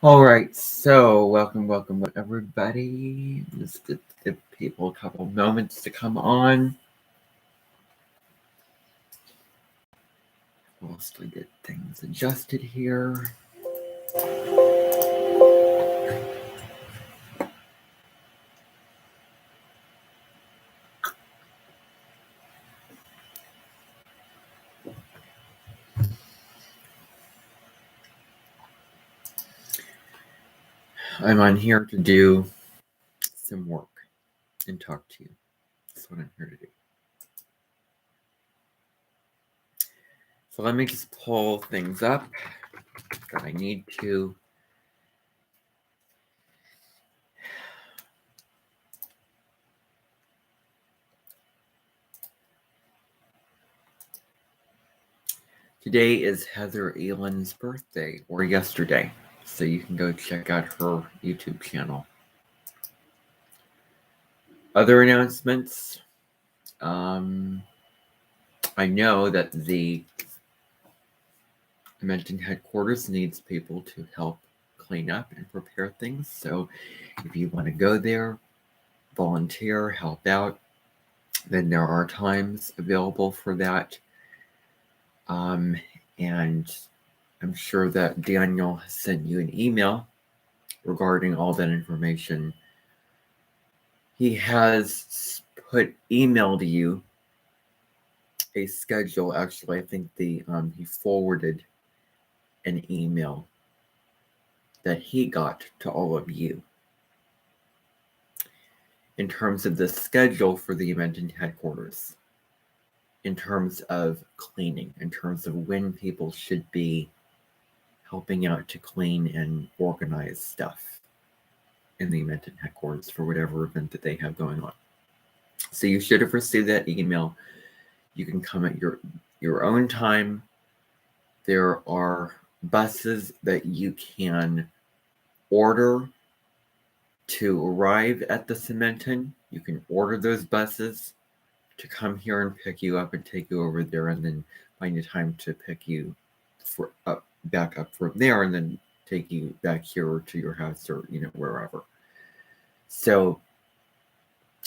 All right, so welcome, everybody. Just give people a couple moments to come on. Whilst we get things adjusted here. I'm on here to do some work and talk to you. That's what I'm here to do. So let me just pull things up that I need to. Today is Heather Elan's birthday, or yesterday, so you can go check out her YouTube channel. Other announcements. I know that the Dimension headquarters needs people to help clean up and prepare things. So if you want to go there, volunteer, help out, then there are times available for that. And I'm sure that Daniel has sent you an email regarding all that information. He has emailed you a schedule. Actually, I think he forwarded an email that he got to all of you in terms of the schedule for the event in headquarters, in terms of cleaning, in terms of when people should be helping out to clean and organize stuff in the event in headquarters for whatever event that they have going on. So you should have received that email. You can come at your own time. There are buses that you can order to arrive at the Cementon. You can order those buses to come here and pick you up and take you over there, and then find a time to pick you back up from there, and then take you back here to your house or wherever. So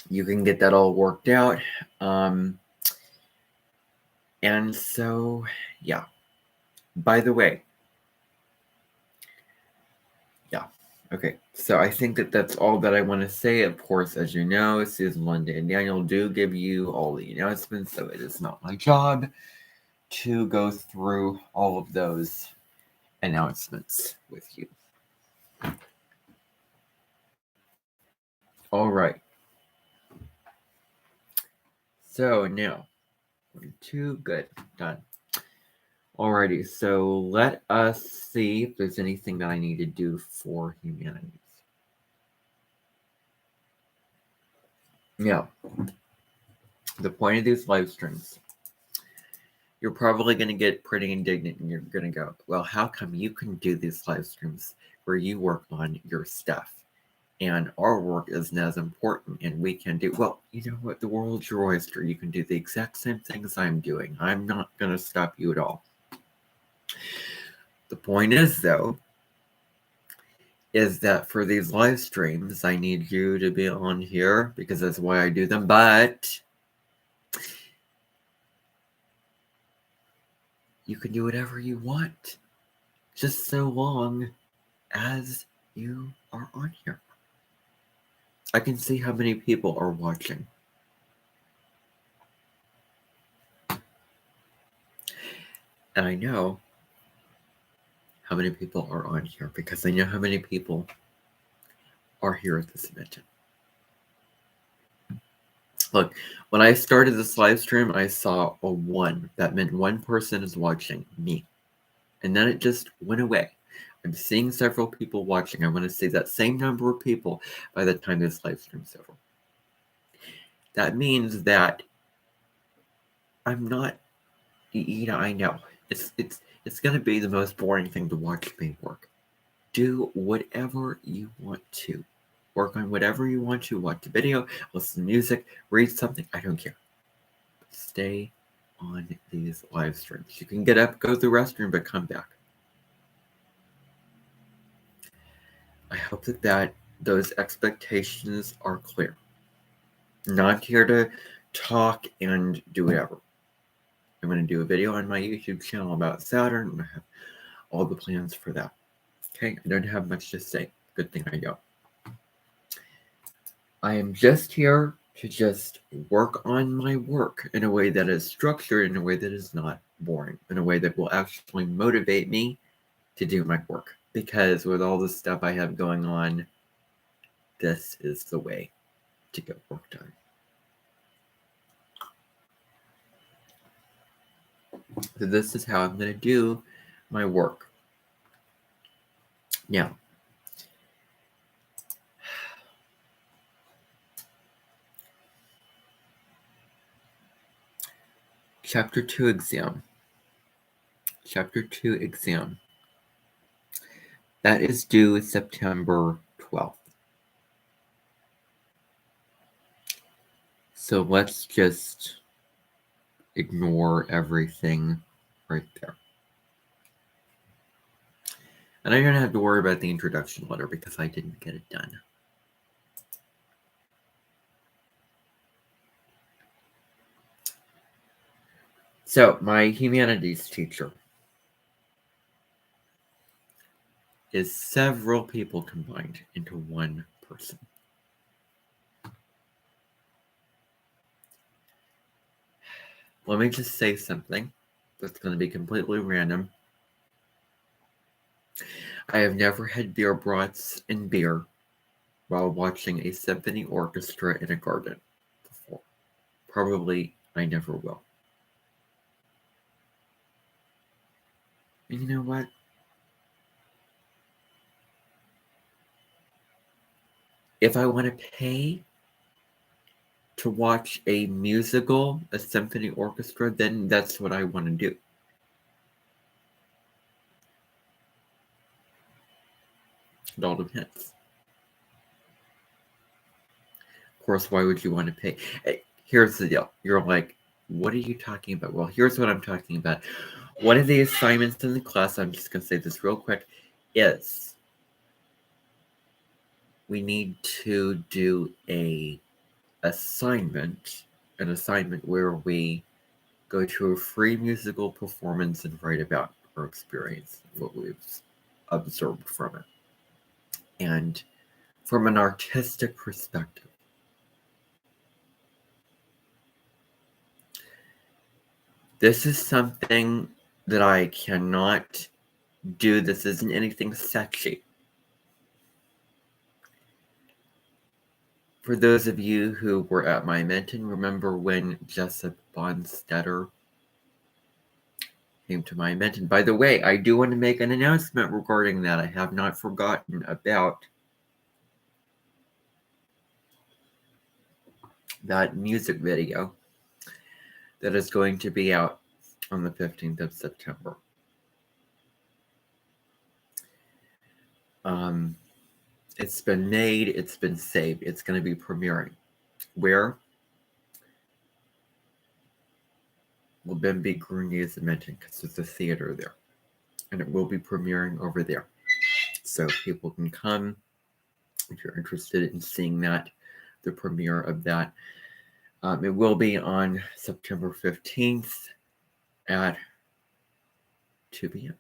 you can get that all worked out. And so, yeah. By the way, yeah. Okay, so I think that that's all that I want to say. Of course, as you know, Susan, Linda, and Daniel do give you all the announcements, so it is not my job to go through all of those announcements with you. All right. So now, 2, good, done. Alrighty, so let us see if there's anything that I need to do for Humanities. Now, the point of these live streams, you're probably going to get pretty indignant and you're going to go, well, how come you can do these live streams where you work on your stuff and our work isn't as important and we can do, well, you know what, the world's your oyster. You can do the exact same things I'm doing. I'm not going to stop you at all. The point is, though, is that for these live streams, I need you to be on here because that's why I do them, but you can do whatever you want, just so long as you are on here. I can see how many people are watching. And I know how many people are on here because I know how many people are here at this event. Look, when I started this live stream, I saw a 1. That meant one person is watching, me. And then it just went away. I'm seeing several people watching. I want to see that same number of people by the time this live stream is over. That means that I'm not, I know. It's going to be the most boring thing to watch me work. Do whatever you want to. Work on whatever you want to. Watch a video, listen to music, read something. I don't care. Stay on these live streams. You can get up, go to the restroom, but come back. I hope that those expectations are clear. I'm not here to talk and do whatever. I'm going to do a video on my YouTube channel about Saturn, and I have all the plans for that. Okay, I don't have much to say. Good thing I don't. I am just here to just work on my work in a way that is structured, in a way that is not boring, in a way that will actually motivate me to do my work. Because with all the stuff I have going on, this is the way to get work done. So this is how I'm going to do my work. Now, Chapter 2 exam. Chapter 2 exam. That is due September 12th. So let's just ignore everything right there. And I don't have to worry about the introduction letter because I didn't get it done. So my humanities teacher is several people combined into one person. Let me just say something that's going to be completely random. I have never had beer brats and beer while watching a symphony orchestra in a garden before. Probably I never will. And you know what? If I want to pay to watch a musical, a symphony orchestra, then that's what I want to do. It all depends. Of course, why would you want to pay? Here's the deal. You're like, what are you talking about? Well, here's what I'm talking about. One of the assignments in the class, I'm just going to say this real quick, is we need to do an assignment where we go to a free musical performance and write about our experience, what we've observed from it. And from an artistic perspective, this is something that I cannot do. This isn't anything sexy. For those of you who were at my Menton, remember when Jessup Bonstetter came to my Menton? By the way, I do want to make an announcement regarding that. I have not forgotten about that music video that is going to be out on the 15th of September. It's been made, it's been saved, it's going to be premiering. Where? Well, Bimby Grunier mentioned because there's a theater there. And it will be premiering over there. So people can come if you're interested in seeing that, the premiere of that. It will be on September 15th at 2 p.m.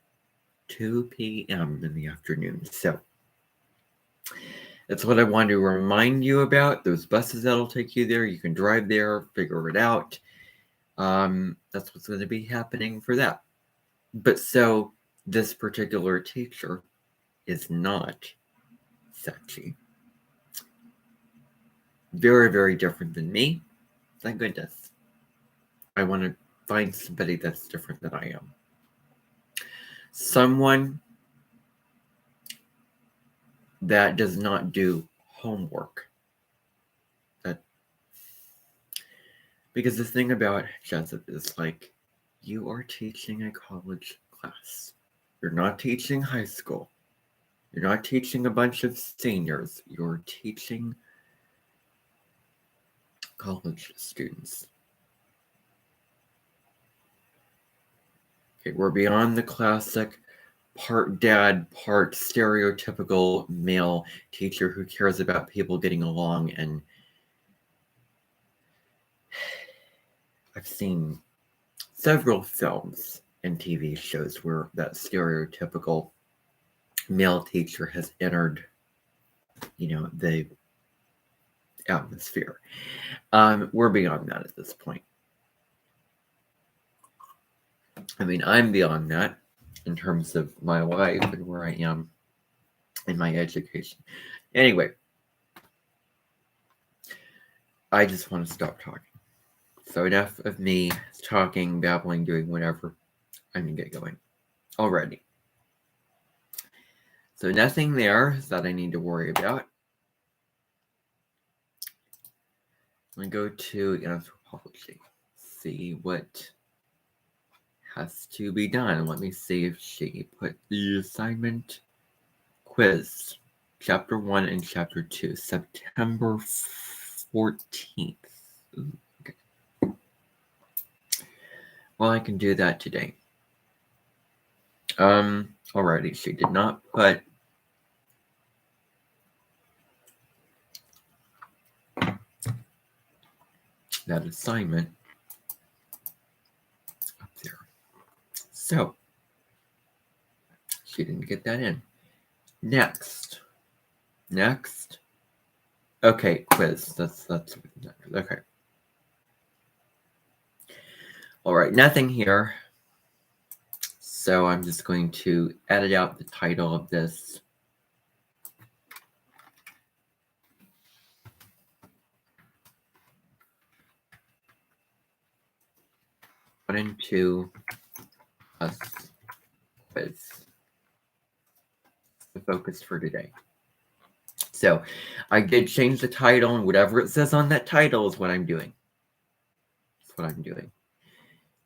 2 p.m. in the afternoon. So that's what I wanted to remind you about. Those buses that'll take you there. You can drive there, figure it out. That's what's going to be happening for that. But so this particular teacher is not sexy. Very, very different than me. Thank goodness. I want to find somebody that's different than I am. Someone that does not do homework. Because the thing about Jessup is like, you are teaching a college class. You're not teaching high school. You're not teaching a bunch of seniors. You're teaching college students. Okay, we're beyond the classic part dad, part stereotypical male teacher who cares about people getting along. And I've seen several films and TV shows where that stereotypical male teacher has entered, the atmosphere. We're beyond that at this point. I mean, I'm beyond that in terms of my life and where I am in my education. Anyway, I just want to stop talking. So enough of me talking, babbling, doing whatever. I'm going to get going already. So nothing there that I need to worry about. I'm going to go to Anthropology, see what has to be done. Let me see if she put the assignment quiz, Chapter 1 and Chapter 2, September 14th. Ooh, okay. Well, I can do that today. Alrighty, she did not put that assignment up there. So, she didn't get that in. Next. Okay, quiz. That's okay. All right, nothing here. So I'm just going to edit out the title of this. One and two plus quiz. The focus for today. So I did change the title, and whatever it says on that title is what I'm doing. That's what I'm doing.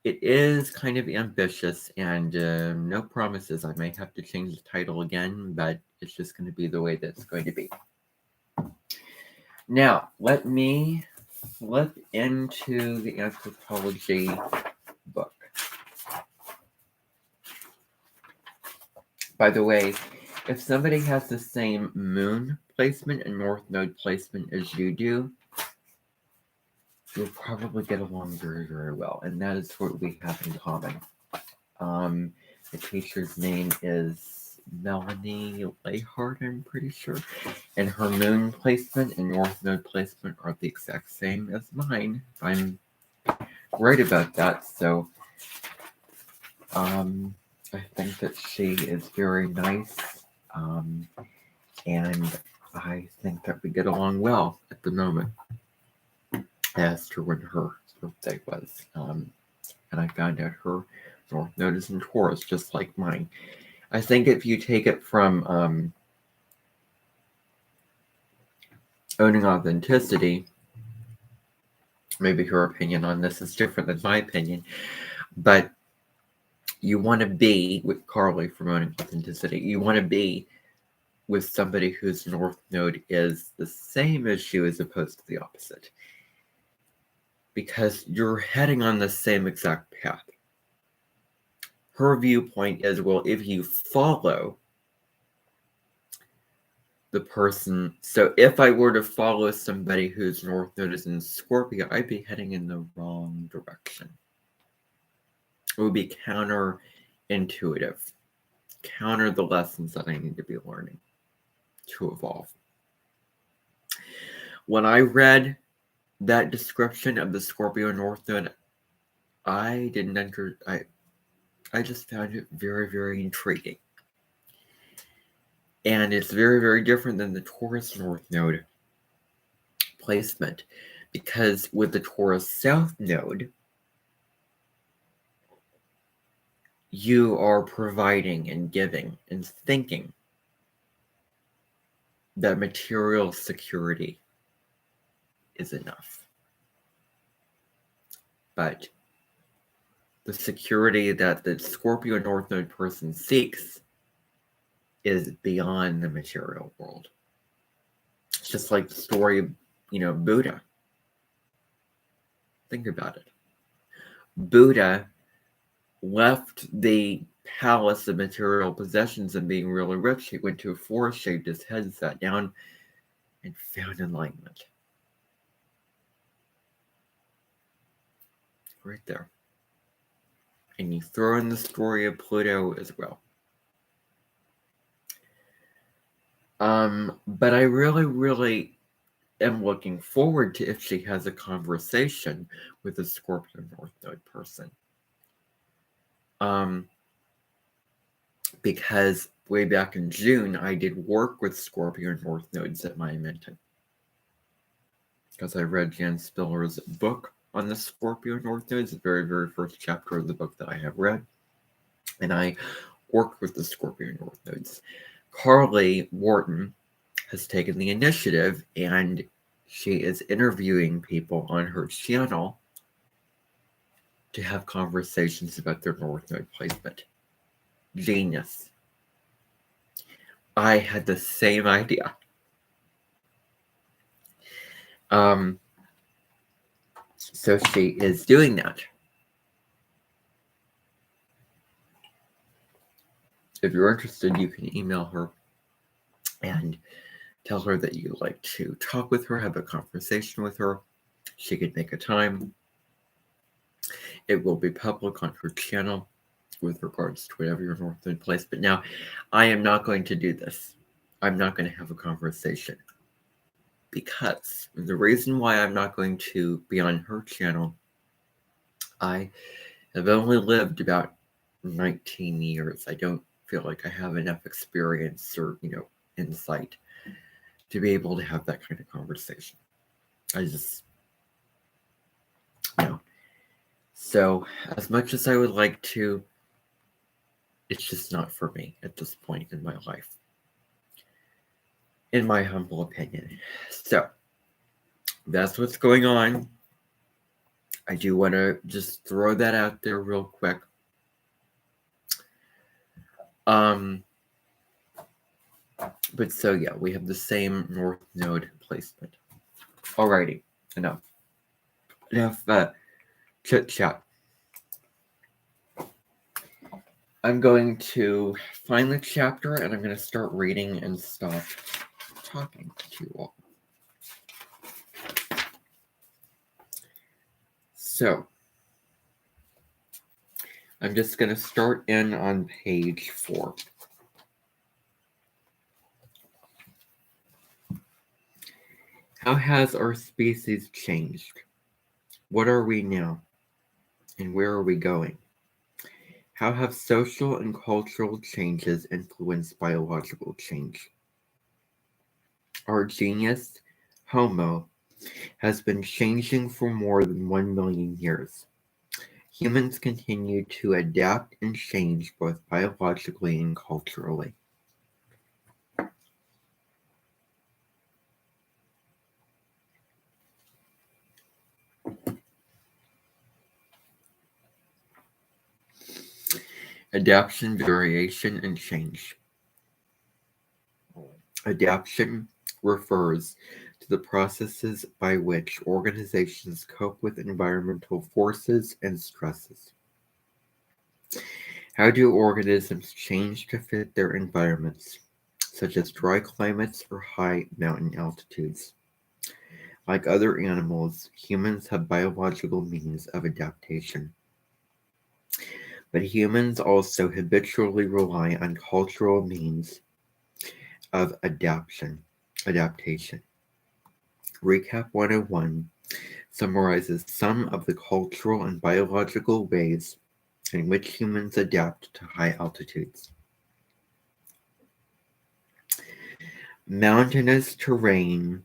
It is kind of ambitious, and no promises. I may have to change the title again, but it's just going to be the way that's going to be. Now, let me flip into the Anthropology book. By the way, if somebody has the same moon placement and north node placement as you do, you'll probably get along very, very well. And that is what we have in common. The teacher's name is Melanie Layhart, I'm pretty sure. And her moon placement and north node placement are the exact same as mine. I'm right about that. So I think that she is very nice. And I think that we get along well at the moment. I asked her when her birthday was. And I found out her north node is in Taurus, just like mine. I think if you take it from Owning Authenticity, maybe her opinion on this is different than my opinion, but you want to be with Carly from Owning Authenticity. You want to be with somebody whose north node is the same as you as opposed to the opposite. Because you're heading on the same exact path. Her viewpoint is, well, if you follow the person, so if I were to follow somebody whose north node is in Scorpio, I'd be heading in the wrong direction. It would be counterintuitive. Counter the lessons that I need to be learning to evolve. When I read that description of the Scorpio north node, I just found it very, very intriguing. And it's very, very different than the Taurus north node placement, because with the Taurus south node, you are providing and giving and thinking that material security is enough. But the security that the Scorpio north node person seeks is beyond the material world. It's just like the story of, Buddha. Think about it. Buddha left the palace of material possessions and being really rich. He went to a forest, shaved his head, sat down, and found enlightenment. Right there. And you throw in the story of Pluto as well. But I really am looking forward to if she has a conversation with a Scorpio North Node person. Because way back in June, I did work with Scorpio North Nodes at my Menton. Because I read Jan Spiller's book on the Scorpio North Nodes, the very first chapter of the book that I have read. And I worked with the Scorpio North Nodes. Carly Wharton has taken the initiative, and she is interviewing people on her channel to have conversations about their North Node placement. Genius. I had the same idea. So she is doing that. If you're interested, you can email her and tell her that you'd like to talk with her, have a conversation with her. She could make a time. It will be public on her channel with regards to whatever your North Node placement. Now, I am not going to do this. I'm not going to have a conversation. Because the reason why I'm not going to be on her channel, I have only lived about 19 years. I don't feel like I have enough experience or, insight to be able to have that kind of conversation. I just, So, as much as I would like to, it's just not for me at this point in my life. In my humble opinion. So, that's what's going on. I do want to just throw that out there real quick. But so yeah, we have the same North Node placement. Alrighty, enough chit chat. I'm going to find the chapter and I'm going to start reading and stop talking to you all. So, I'm just going to start in on page 4. How has our species changed? What are we now? And where are we going? How have social and cultural changes influenced biological change? Our genius, Homo, has been changing for more than 1 million years. Humans continue to adapt and change both biologically and culturally. Adaptation, variation, and change. Adaptation refers to the processes by which organizations cope with environmental forces and stresses. How do organisms change to fit their environments, such as dry climates or high mountain altitudes? Like other animals, humans have biological means of adaptation. But humans also habitually rely on cultural means of adaptation. Recap 101 summarizes some of the cultural and biological ways in which humans adapt to high altitudes. Mountainous terrains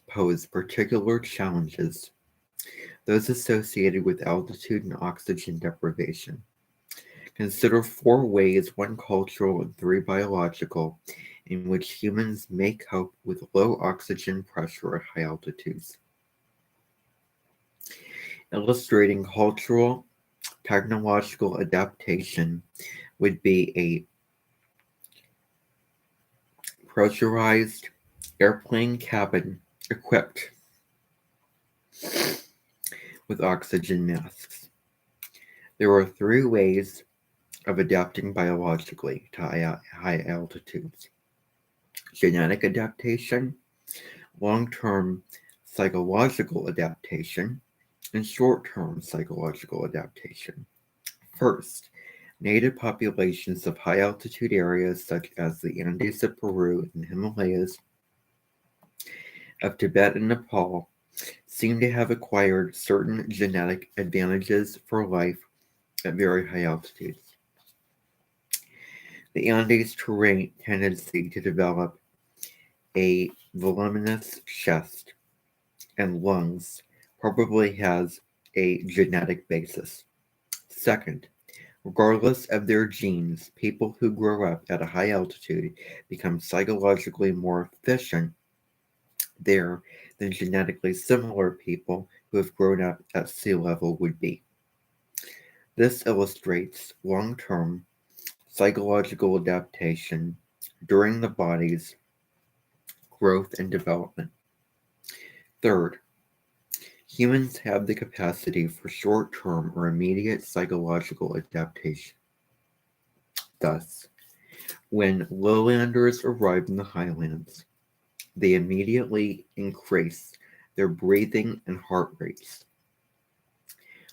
pose particular challenges, those associated with altitude and oxygen deprivation. Consider 4 ways, 1 cultural and 3 biological, in which humans may cope with low oxygen pressure at high altitudes. Illustrating cultural technological adaptation would be a pressurized airplane cabin equipped with oxygen masks. There are 3 ways of adapting biologically to high altitudes: genetic adaptation, long-term psychological adaptation, and short-term psychological adaptation. First, native populations of high-altitude areas such as the Andes of Peru and Himalayas of Tibet and Nepal seem to have acquired certain genetic advantages for life at very high altitudes. The Andes terrain tendency to develop a voluminous chest and lungs probably has a genetic basis. Second, regardless of their genes, people who grow up at a high altitude become psychologically more efficient there than genetically similar people who have grown up at sea level would be. This illustrates long-term psychological adaptation during the body's growth and development. Third, humans have the capacity for short-term or immediate psychological adaptation. Thus, when lowlanders arrive in the highlands, they immediately increase their breathing and heart rates.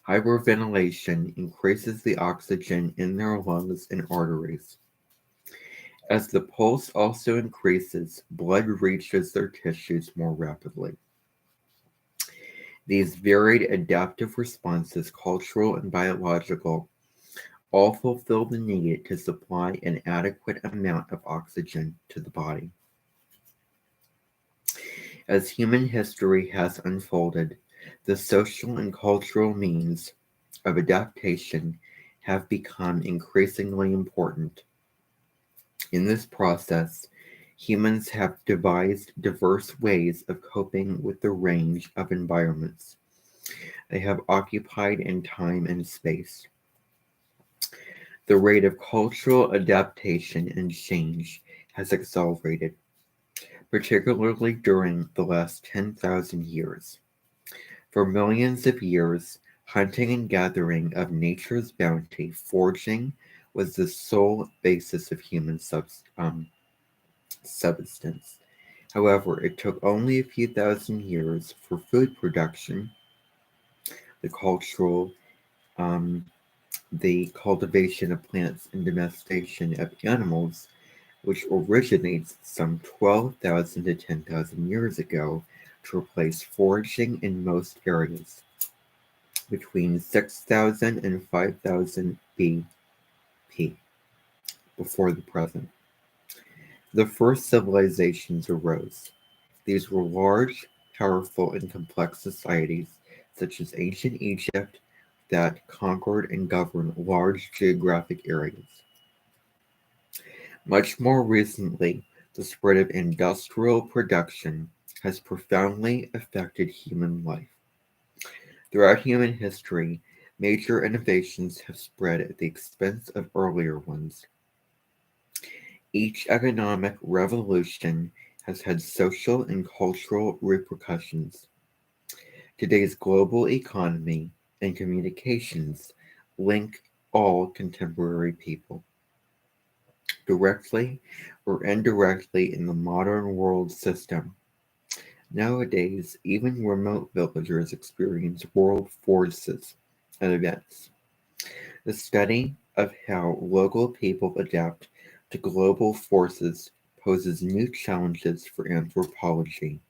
Hyperventilation increases the oxygen in their lungs and arteries. As the pulse also increases, blood reaches their tissues more rapidly. These varied adaptive responses, cultural and biological, all fulfill the need to supply an adequate amount of oxygen to the body. As human history has unfolded, the social and cultural means of adaptation have become increasingly important. In this process, humans have devised diverse ways of coping with the range of environments they have occupied in time and space. The rate of cultural adaptation and change has accelerated, particularly during the last 10,000 years. For millions of years, hunting and gathering of nature's bounty, foraging, was the sole basis of human subsistence. However, it took only a few thousand years for food production, the the cultivation of plants and domestication of animals, which originates some 12,000 to 10,000 years ago, to replace foraging in most areas between 6,000 and 5,000 BP before the present. The first civilizations arose. These were large, powerful, and complex societies, such as ancient Egypt, that conquered and governed large geographic areas. Much more recently, the spread of industrial production has profoundly affected human life. Throughout human history, major innovations have spread at the expense of earlier ones. Each economic revolution has had social and cultural repercussions. Today's global economy and communications link all contemporary people, directly or indirectly, in the modern world system. Nowadays, even remote villagers experience world forces and events. The study of how local people adapt to global forces poses new challenges for anthropology.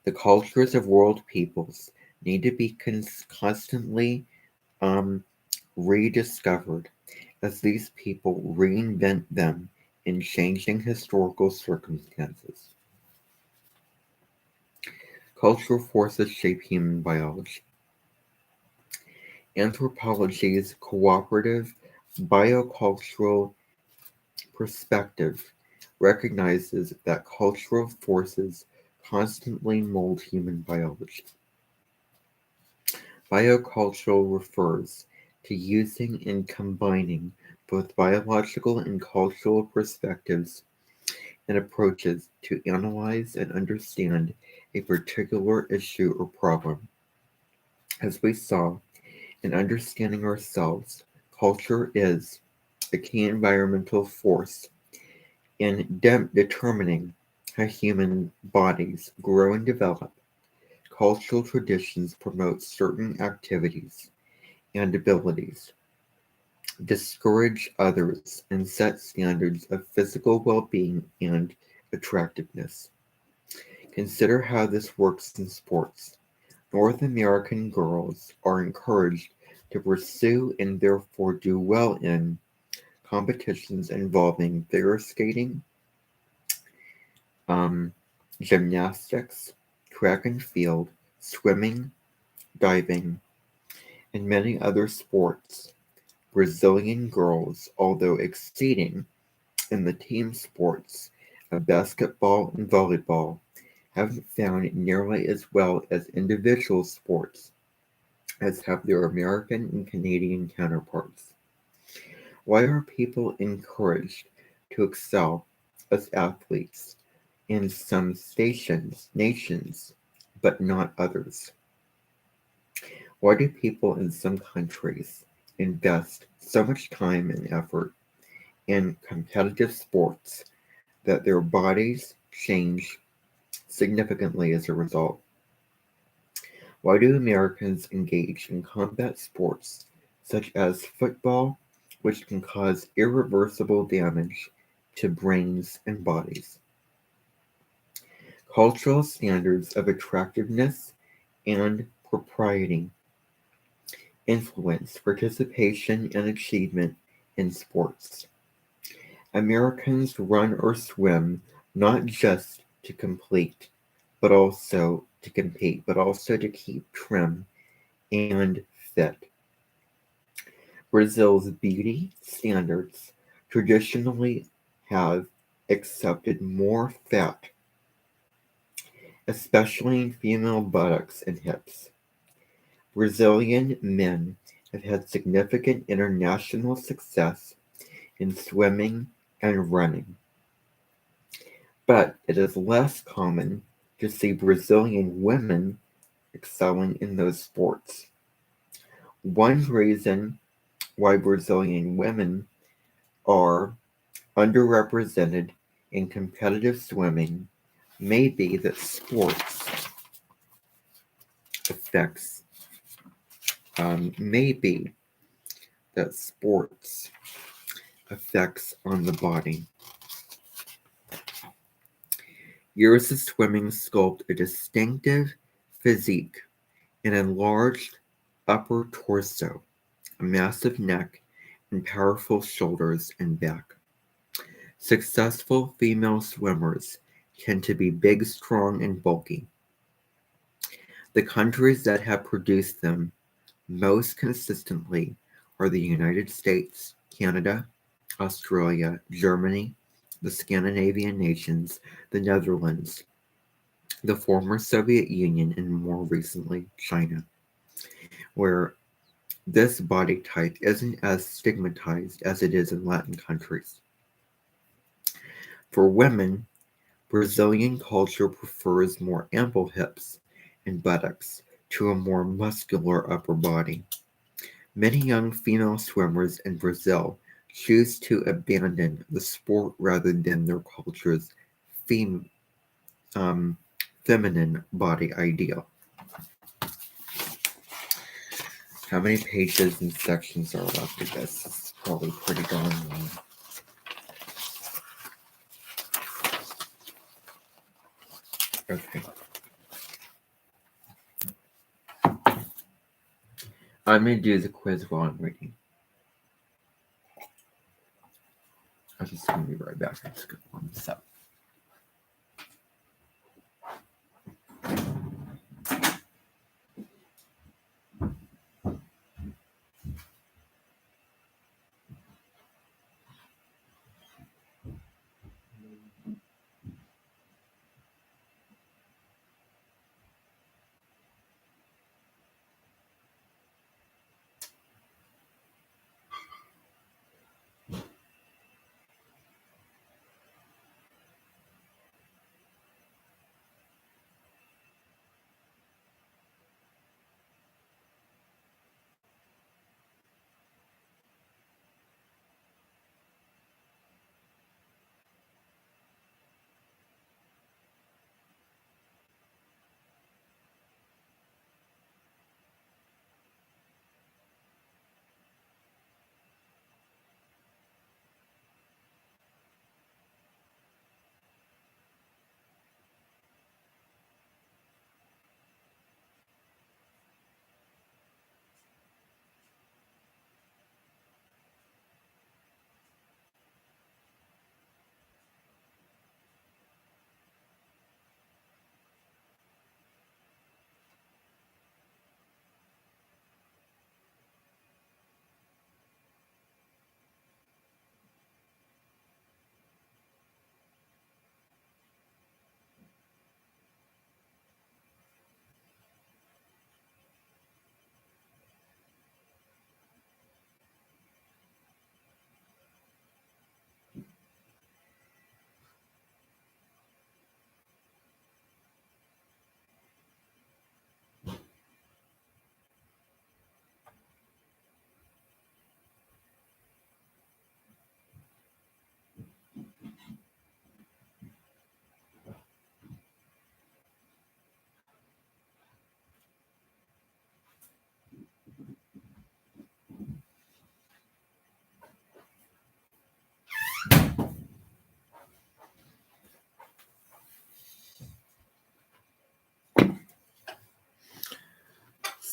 The cultures of world peoples need to be constantly um, rediscovered as these people reinvent them in changing historical circumstances. Cultural forces shape human biology. Anthropology's cooperative biocultural perspective recognizes that cultural forces constantly mold human biology. Biocultural refers to using and combining both biological and cultural perspectives and approaches to analyze and understand a particular issue or problem. As we saw, in understanding ourselves, Culture is a key environmental force in determining how human bodies grow and develop. Cultural traditions promote certain activities and abilities, discourage others, and set standards of physical well-being and attractiveness. Consider how this works in sports. North American girls are encouraged to pursue and therefore do well in competitions involving figure skating, um, gymnastics, track and field, swimming, diving, and many other sports. Brazilian girls, although exceeding in the team sports of basketball and volleyball, haven't found nearly as well as individual sports as have their American and Canadian counterparts. Why are people encouraged to excel as athletes in some nations, but not others? Why do people in some countries invest so much time and effort in competitive sports that their bodies change significantly as a result? Why do Americans engage in combat sports such as football, which can cause irreversible damage to brains and bodies? Cultural standards of attractiveness and propriety influence participation and achievement in sports. Americans run or swim not just to complete, but also to compete, but also to keep trim and fit. Brazil's beauty standards traditionally have accepted more fat, especially in female buttocks and hips. Brazilian men have had significant international success in swimming and running, but it is less common to see Brazilian women excelling in those sports. One reason why Brazilian women are underrepresented in competitive swimming may be that affects maybe that sports effects on the body. Years of swimming sculpt a distinctive physique, an enlarged upper torso, a massive neck, and powerful shoulders and back. Successful female swimmers tend to be big, strong, and bulky. The countries that have produced them most consistently are the United States, Canada, Australia, Germany, the Scandinavian nations, the Netherlands, the former Soviet Union, and more recently, China, where this body type isn't as stigmatized as it is in Latin countries. For women, Brazilian culture prefers more ample hips and buttocks to a more muscular upper body. Many young female swimmers in Brazil choose to abandon the sport rather than their culture's fem- um, feminine body ideal. How many pages and sections are left of this? It's probably pretty darn long. Okay. I'm going to do the quiz while I'm reading. I'm just going to be right back. I'm just going to warm this up.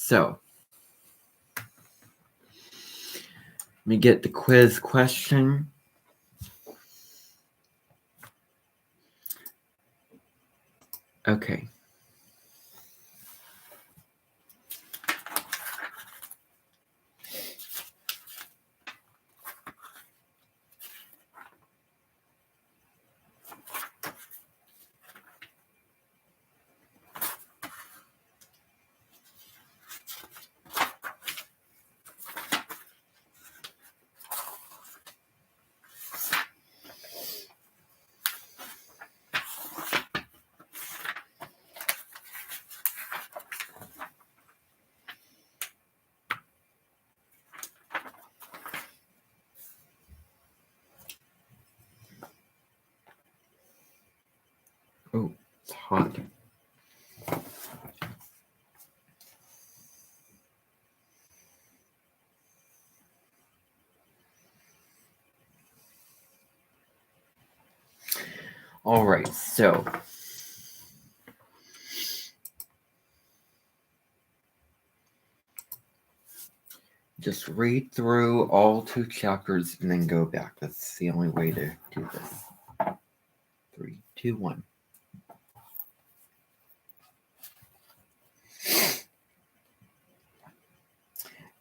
So, let me get the quiz question. Okay. Oh, it's hot. All right, so just read through all 2 chapters and then go back. That's the only way to do this. 3, 2, 1.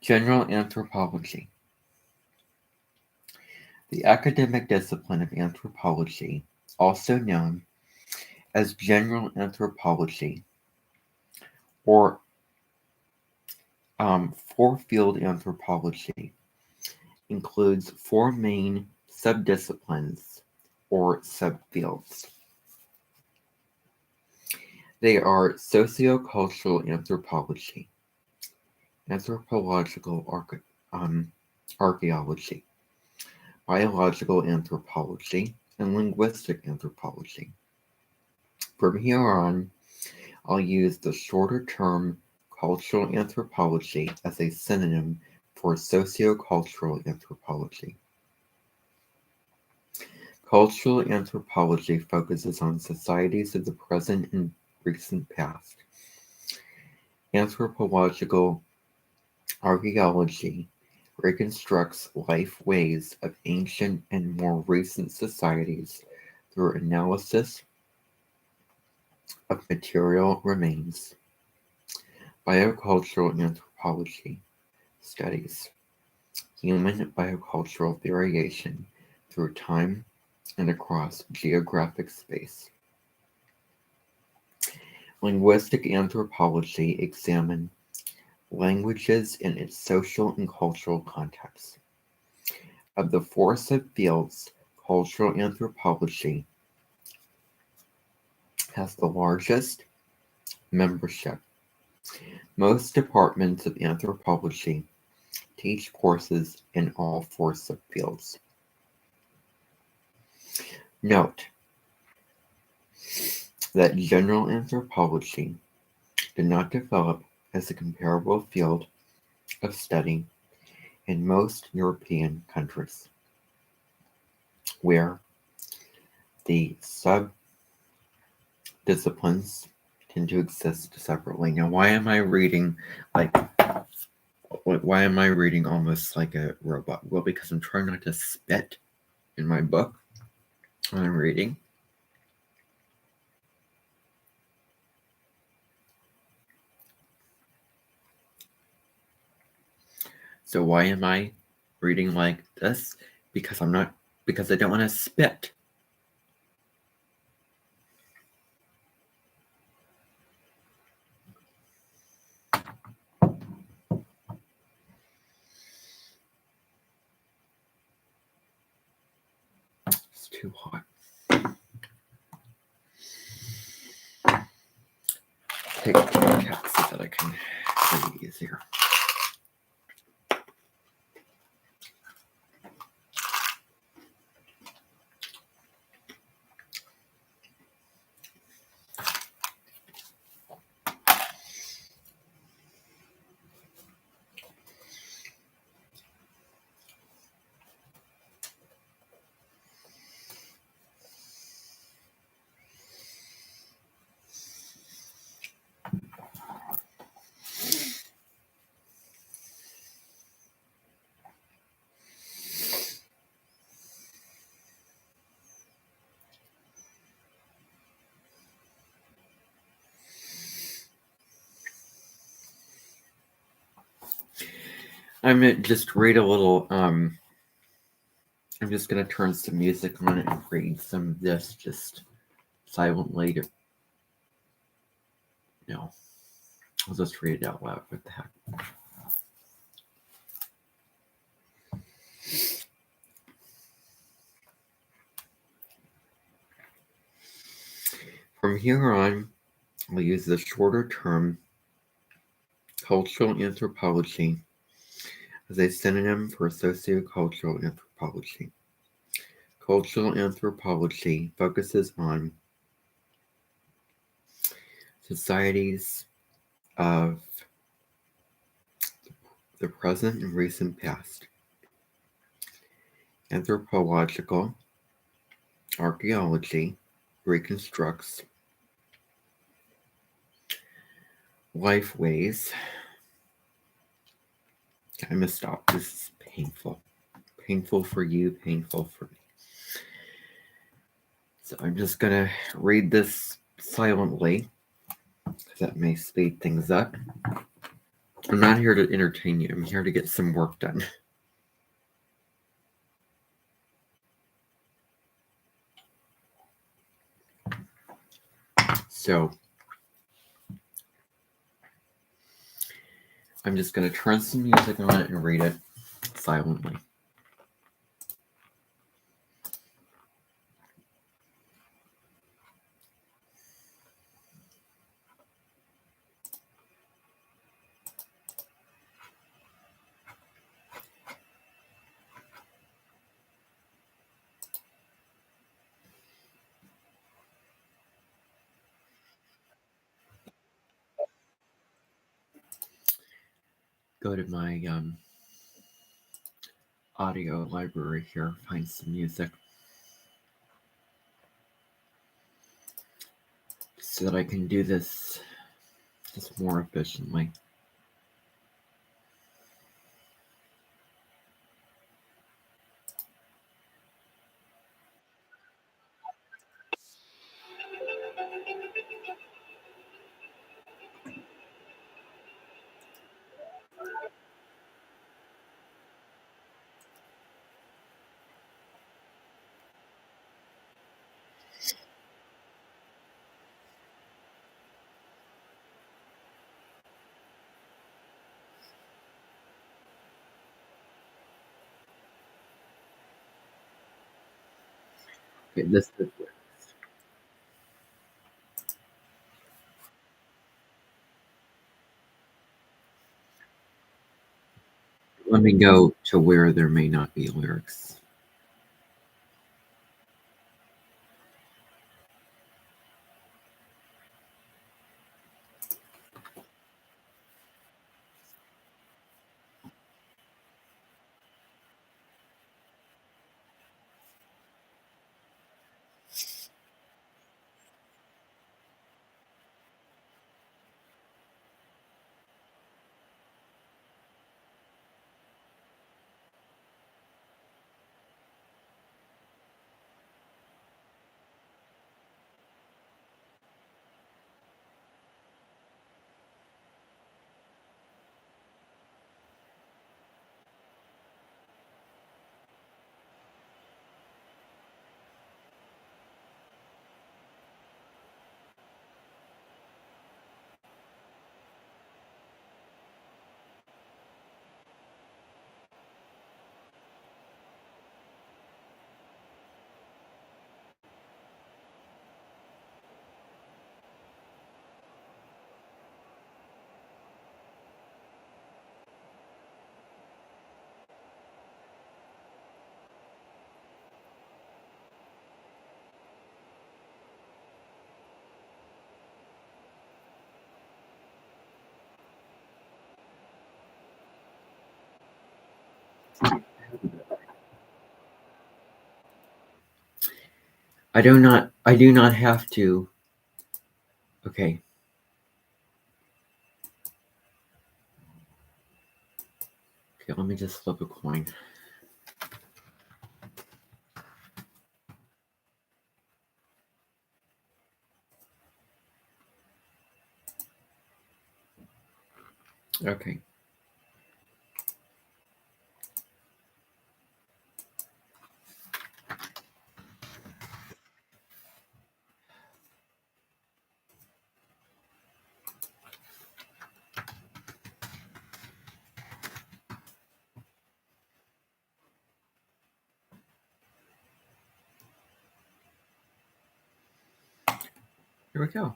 General Anthropology. The academic discipline of anthropology, also known as general anthropology or four-field anthropology, includes 4 main subdisciplines or subfields. They are sociocultural anthropology, anthropological archaeology, biological anthropology, and linguistic anthropology. From here on, I'll use the shorter term cultural anthropology as a synonym for sociocultural anthropology. Cultural anthropology focuses on societies of the present and recent past. Anthropological archaeology reconstructs life ways of ancient and more recent societies through analysis of material remains. Biocultural anthropology studies human biocultural variation through time and across geographic space. Linguistic anthropology examines languages in its social and cultural context. Of the 4 subfields, cultural anthropology has the largest membership. Most departments of anthropology teach courses in all 4 subfields. Note that general anthropology did not develop as a comparable field of study in most European countries, where the subdisciplines tend to exist separately. Now, why am I reading almost like a robot? Well, because I'm trying not to spit in my book when I'm reading. So why am I reading like this? Because I don't want to spit. It's too hot. Take a cat so that I can breathe easier. I'm gonna just read a little. I'm just gonna turn some music on and read some of this just silently. No, I'll just read it out loud. What the heck? From here on, I'll use the shorter term cultural anthropology as a synonym for sociocultural anthropology. Cultural anthropology focuses on societies of the present and recent past. Anthropological archaeology reconstructs lifeways. I must stop. This is painful. Painful for you, painful for me. So I'm just going to read this silently because that may speed things up. I'm not here to entertain you. I'm here to get some work done. So I'm just going to turn some music on it and read it silently. Go to my audio library here, find some music so that I can do this just more efficiently. Okay, this is where. Let me go to where there may not be lyrics. I do not have to. Okay. Okay, let me just flip a coin. Okay. Here we go.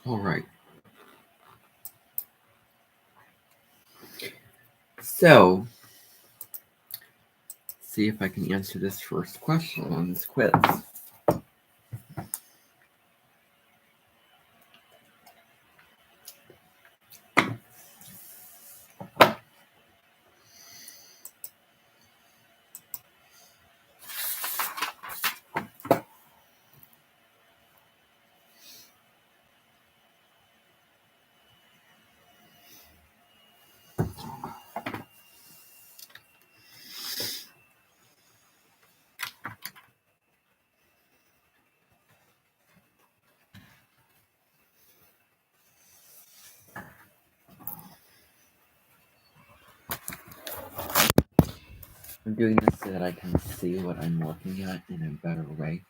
All right. So, see if I can answer this first question on this quiz. I'm doing this so that I can see what I'm looking at in a better way.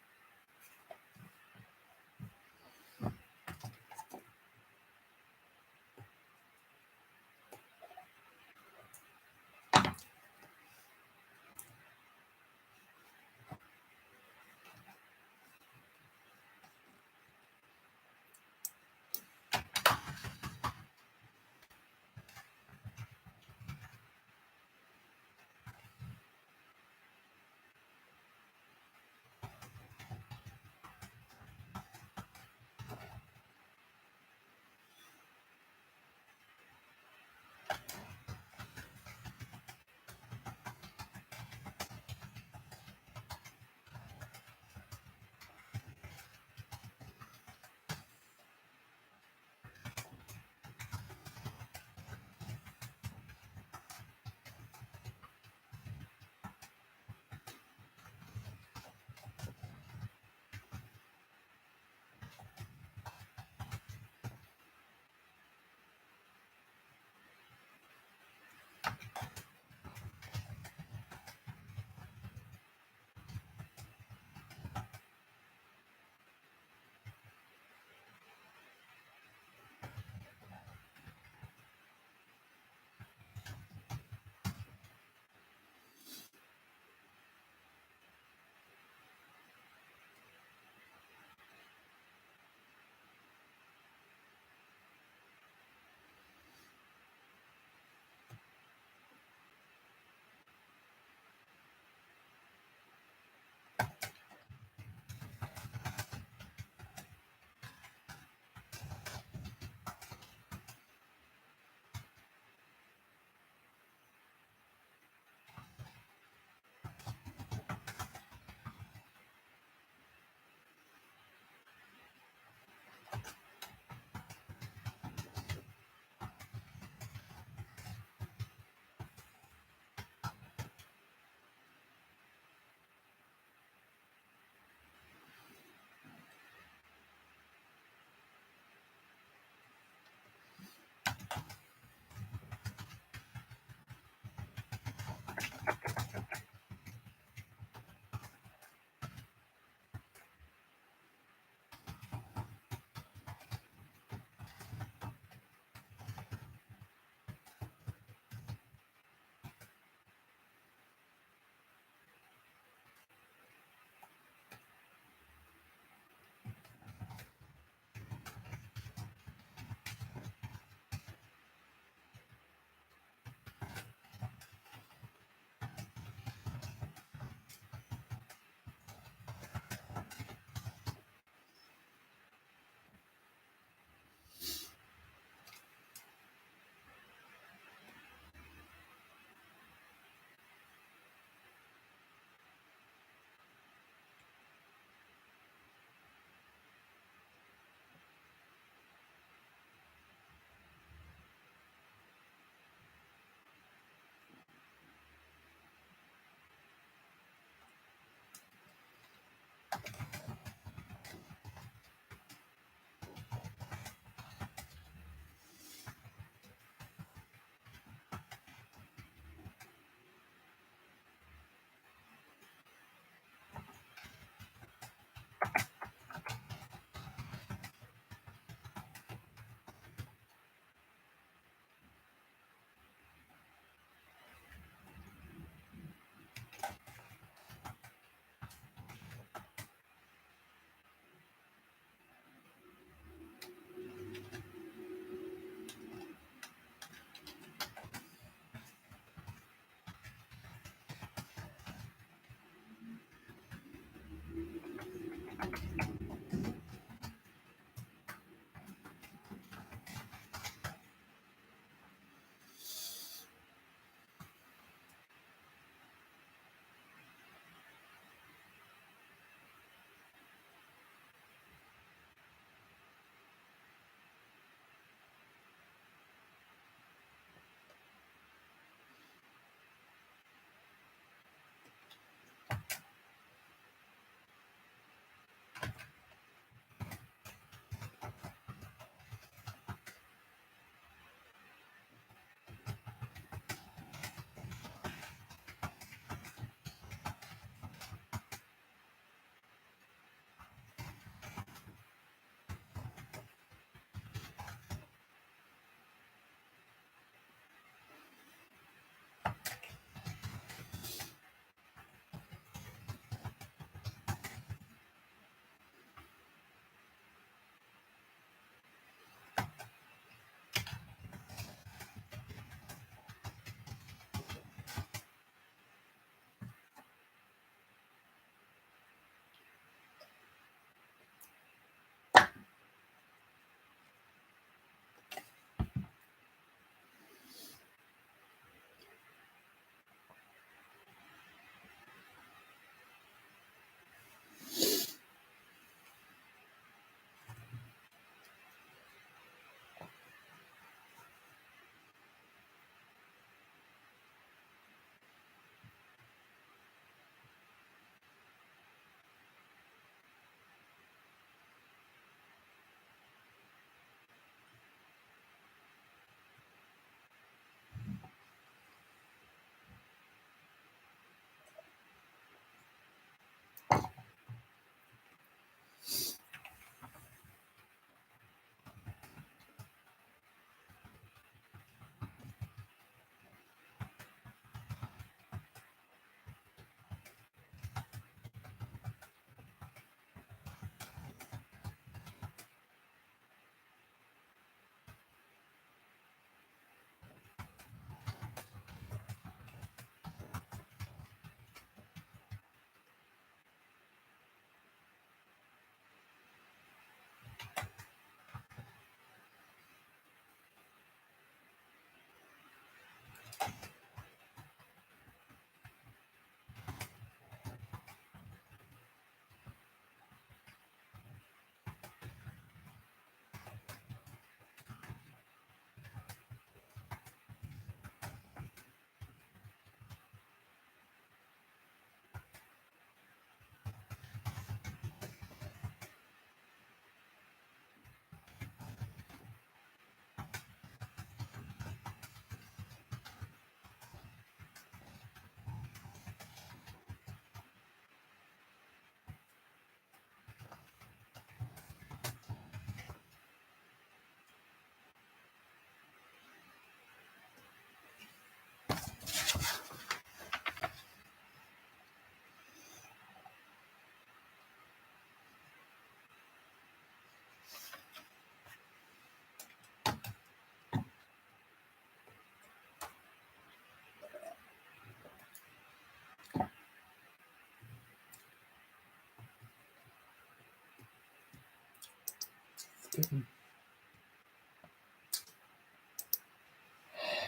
If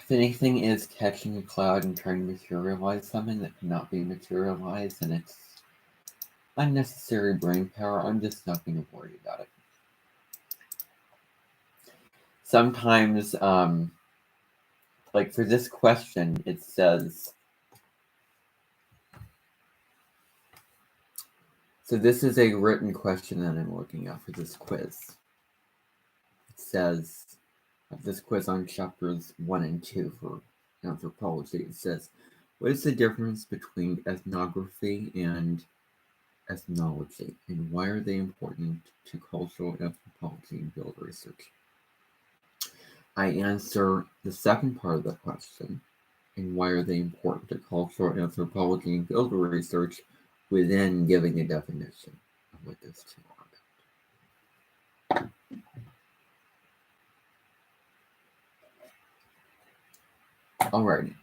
anything is catching a cloud and trying to materialize something that cannot be materialized, and it's unnecessary brain power, I'm just not going to worry about it. Sometimes, like for this question, it says, so this is a written question that I'm looking at for this quiz. It says, this quiz on chapters 1 and 2 for anthropology, it says, what is the difference between ethnography and ethnology, and why are they important to cultural anthropology and field research? I answer the second part of the question, and why are they important to cultural anthropology and field research, within giving a definition of what those two are. Alrighty.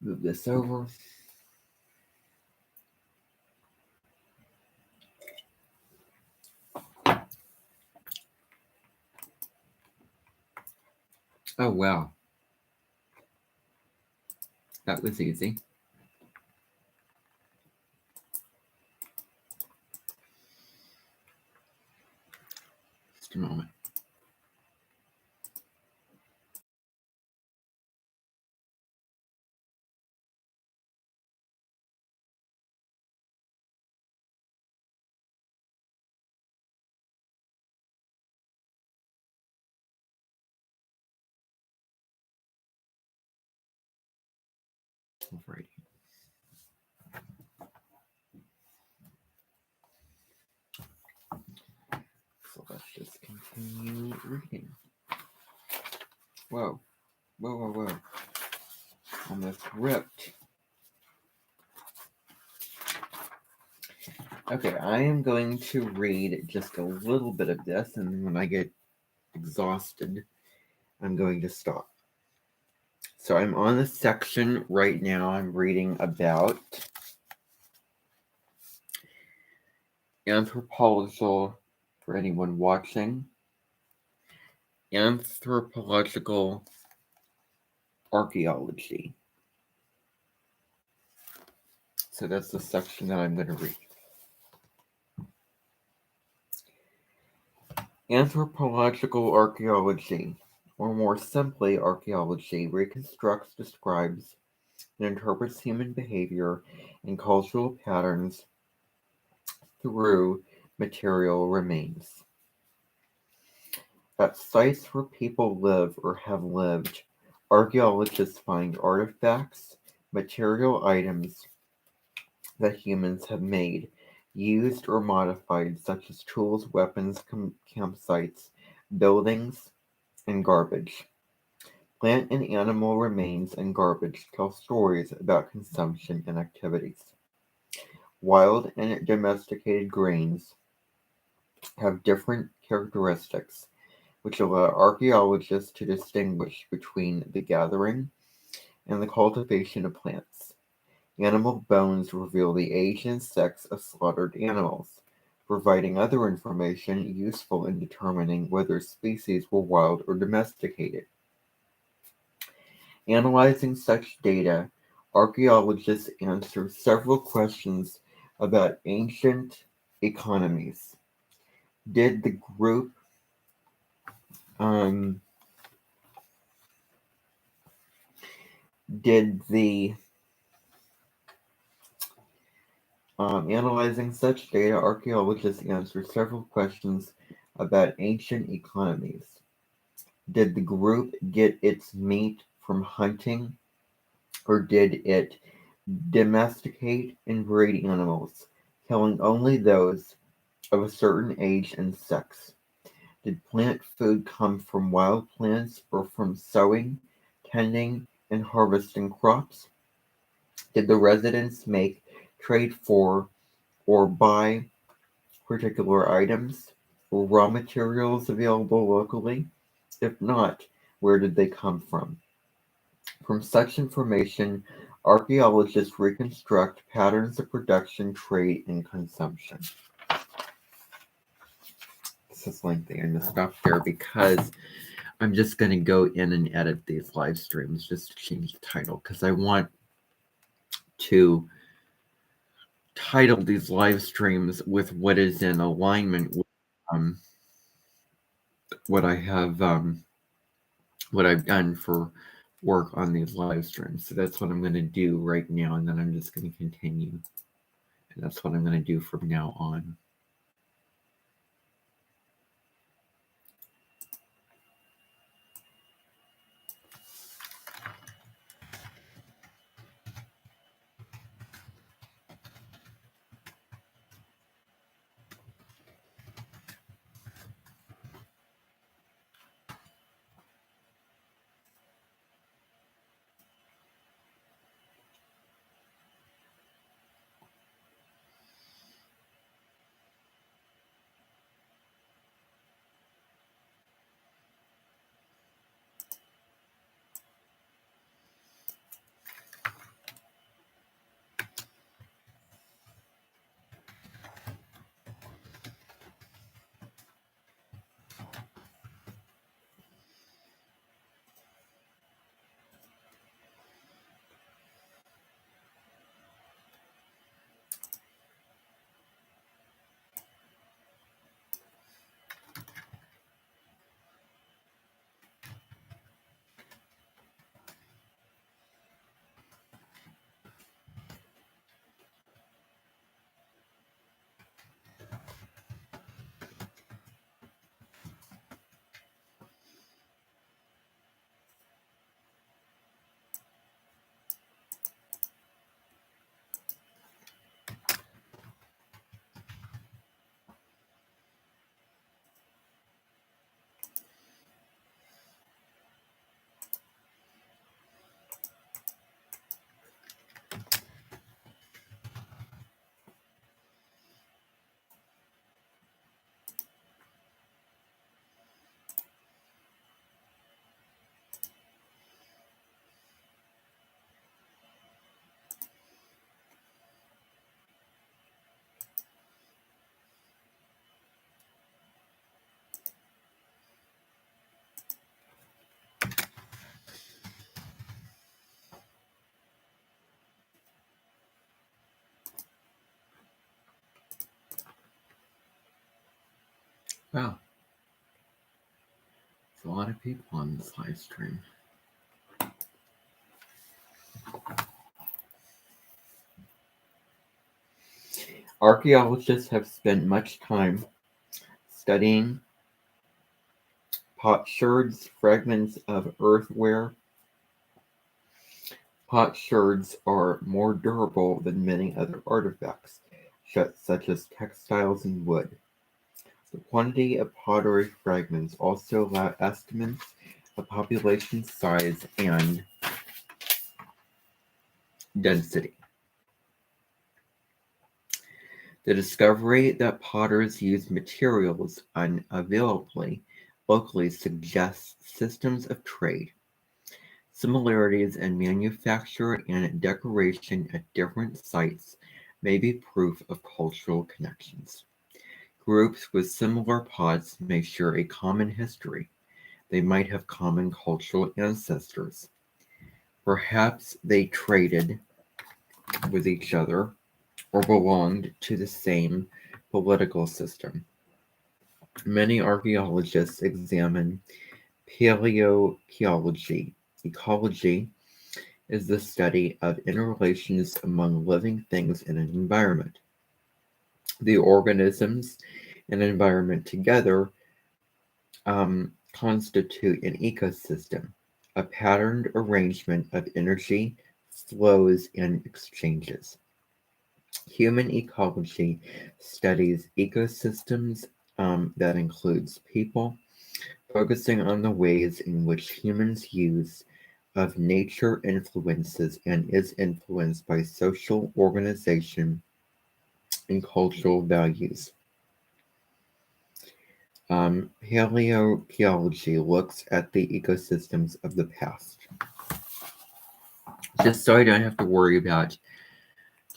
Move this over. Oh, wow. That was easy. Just a moment. Alrighty. So let's just continue reading. Whoa. Whoa, whoa, whoa. Almost ripped. Okay, I am going to read just a little bit of this, and then when I get exhausted, I'm going to stop. So I'm on the section right now. I'm reading about anthropological, for anyone watching, anthropological archaeology. So that's the section that I'm going to read. Anthropological archaeology, or more simply, archaeology, reconstructs, describes, and interprets human behavior and cultural patterns through material remains. At sites where people live or have lived, archaeologists find artifacts, material items that humans have made, used, or modified, such as tools, weapons, campsites, buildings, and garbage. Plant and animal remains and garbage tell stories about consumption and activities. Wild and domesticated grains have different characteristics, which allow archaeologists to distinguish between the gathering and the cultivation of plants. Animal bones reveal the age and sex of slaughtered animals, providing other information useful in determining whether species were wild or domesticated. Analyzing such data, archaeologists answer several questions about ancient economies. Did the group analyzing such data, archaeologists answer several questions about ancient economies. Did the group get its meat from hunting, or did it domesticate and breed animals, killing only those of a certain age and sex? Did plant food come from wild plants or from sowing, tending, and harvesting crops? Did the residents make, trade for, or buy particular items? Were raw materials available locally? If not, where did they come from? From such information, archaeologists reconstruct patterns of production, trade, and consumption. This is lengthy. I'm going to stop there because I'm just going to go in and edit these live streams just to change the title because I want to title these live streams with what is in alignment with what I have, what I've done for work on these live streams. So that's what I'm going to do right now, and then I'm just going to continue. And that's what I'm going to do from now on. Wow. There's a lot of people on this live stream. Archaeologists have spent much time studying potsherds, fragments of earthenware. Potsherds are more durable than many other artifacts, such as textiles and wood. The quantity of pottery fragments also allow estimates of population size and density. The discovery that potters use materials unavailably locally suggests systems of trade. Similarities in manufacture and decoration at different sites may be proof of cultural connections. Groups with similar pots may share a common history. They might have common cultural ancestors. Perhaps they traded with each other or belonged to the same political system. Many archaeologists examine paleoecology. Ecology is the study of interrelations among living things in an environment. The organisms and environment together constitute an ecosystem, a patterned arrangement of energy, flows, and exchanges. Human ecology studies ecosystems that includes people, focusing on the ways in which humans use of nature influences and is influenced by social organization and cultural values. Paleoarchaeology looks at the ecosystems of the past. Just so I don't have to worry about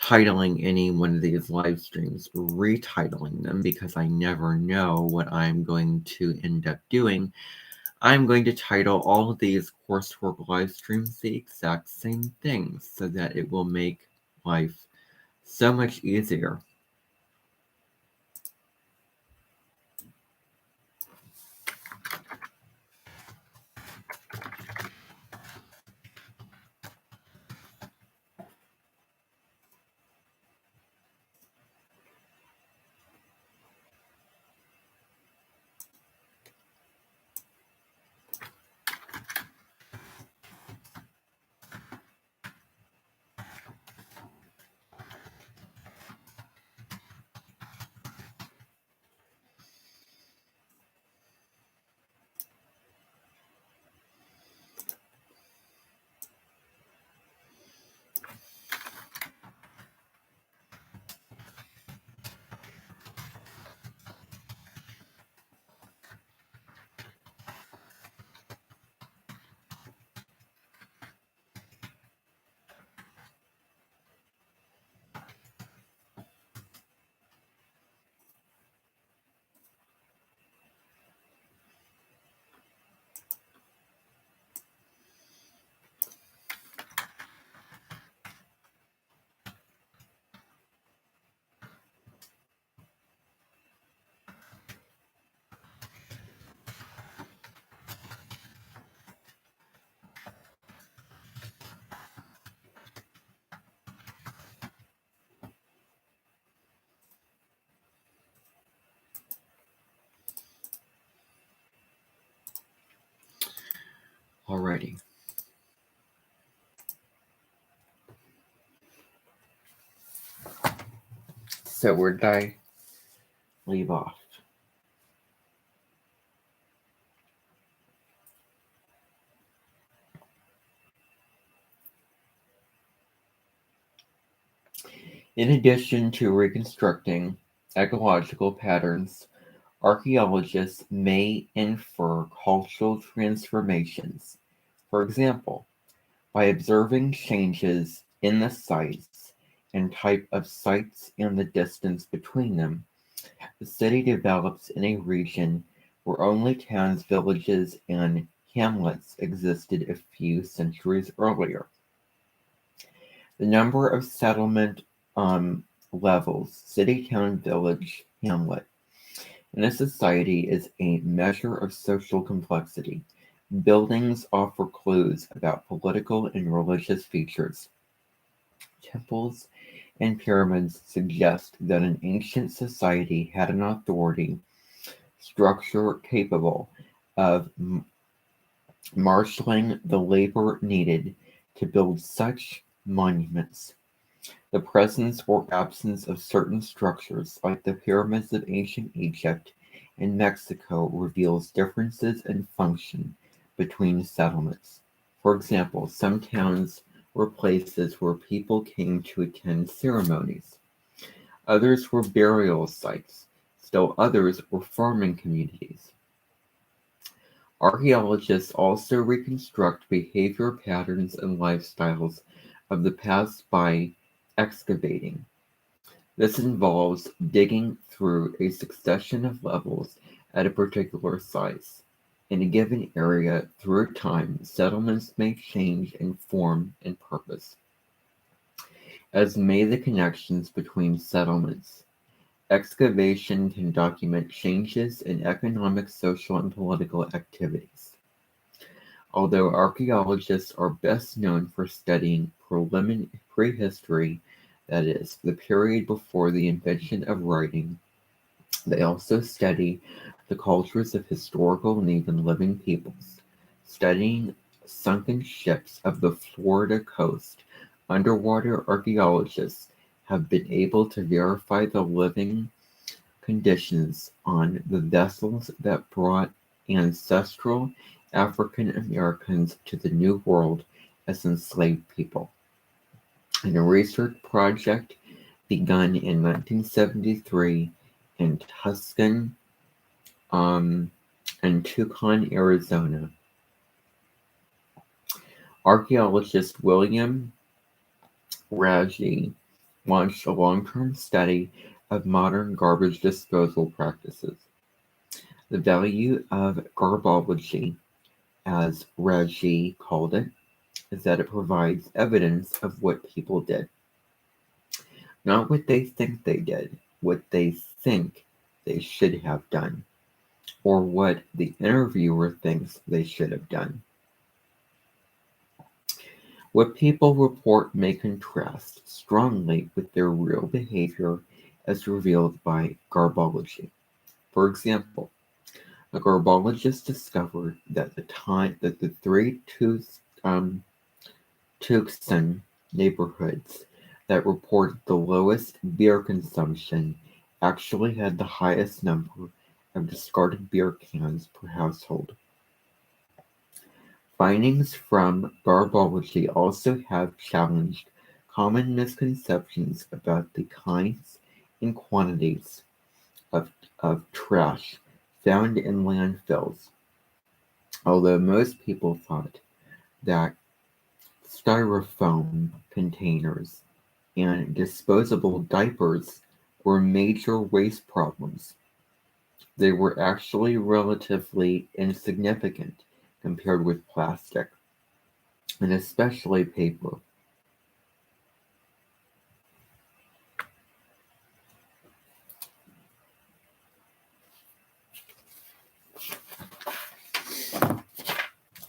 titling any one of these live streams, retitling them, because I never know what I'm going to end up doing. I'm going to title all of these coursework live streams the exact same thing so that it will make life so much easier. Alrighty. So where did I leave off? In addition to reconstructing ecological patterns, archaeologists may infer cultural transformations. For example, by observing changes in the sites and type of sites and the distance between them, the city develops in a region where only towns, villages, and hamlets existed a few centuries earlier. The number of settlement levels, city, town, village, hamlet, in a society is a measure of social complexity. Buildings offer clues about political and religious features. Temples and pyramids suggest that an ancient society had an authority structure capable of marshaling the labor needed to build such monuments. The presence or absence of certain structures, like the pyramids of ancient Egypt and Mexico, reveals differences in function between settlements. For example, some towns were places where people came to attend ceremonies. Others were burial sites. Still others were farming communities. Archaeologists also reconstruct behavior patterns and lifestyles of the past by excavating. This involves digging through a succession of levels at a particular size. In a given area, through time, settlements may change in form and purpose, as may the connections between settlements. Excavation can document changes in economic, social, and political activities. Although archaeologists are best known for studying prehistory, that is, the period before the invention of writing, they also study the cultures of historical and even living peoples. Studying sunken ships of the Florida coast, underwater archaeologists have been able to verify the living conditions on the vessels that brought ancestral African Americans to the New World as enslaved people. In a research project begun in 1973 in Tucson and Tucson, Arizona, archaeologist William Raggi launched a long-term study of modern garbage disposal practices. The value of garbology, as Raggi called it, is that it provides evidence of what people did. Not what they think they did, what they think they should have done, or what the interviewer thinks they should have done. What people report may contrast strongly with their real behavior as revealed by garbology. For example, a garbologist discovered that the three Tucson neighborhoods that reported the lowest beer consumption actually had the highest number of discarded beer cans per household. Findings from garbology also have challenged common misconceptions about the kinds and quantities of trash found in landfills. Although most people thought that styrofoam containers and disposable diapers were major waste problems, they were actually relatively insignificant compared with plastic, and especially paper.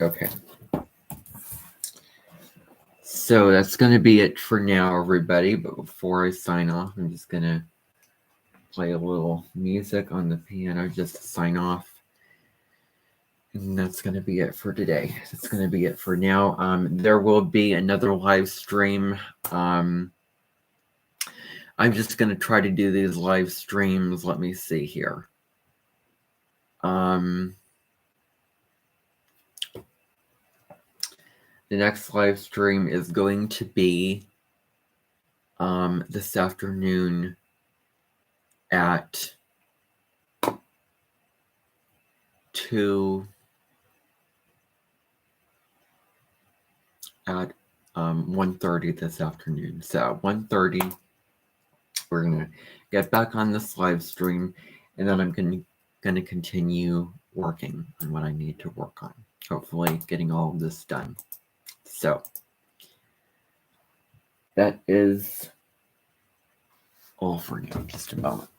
Okay. So that's going to be it for now, everybody. But before I sign off, I'm just going to play a little music on the piano just to sign off. And that's going to be it for today. That's going to be it for now. There will be another live stream. I'm just going to try to do these live streams. Let me see here. The next live stream is going to be this afternoon at 1:30 this afternoon. So 1:30, we're gonna get back on this live stream, and then I'm gonna continue working on what I need to work on. Hopefully, getting all of this done. So that is all for now. Just a moment.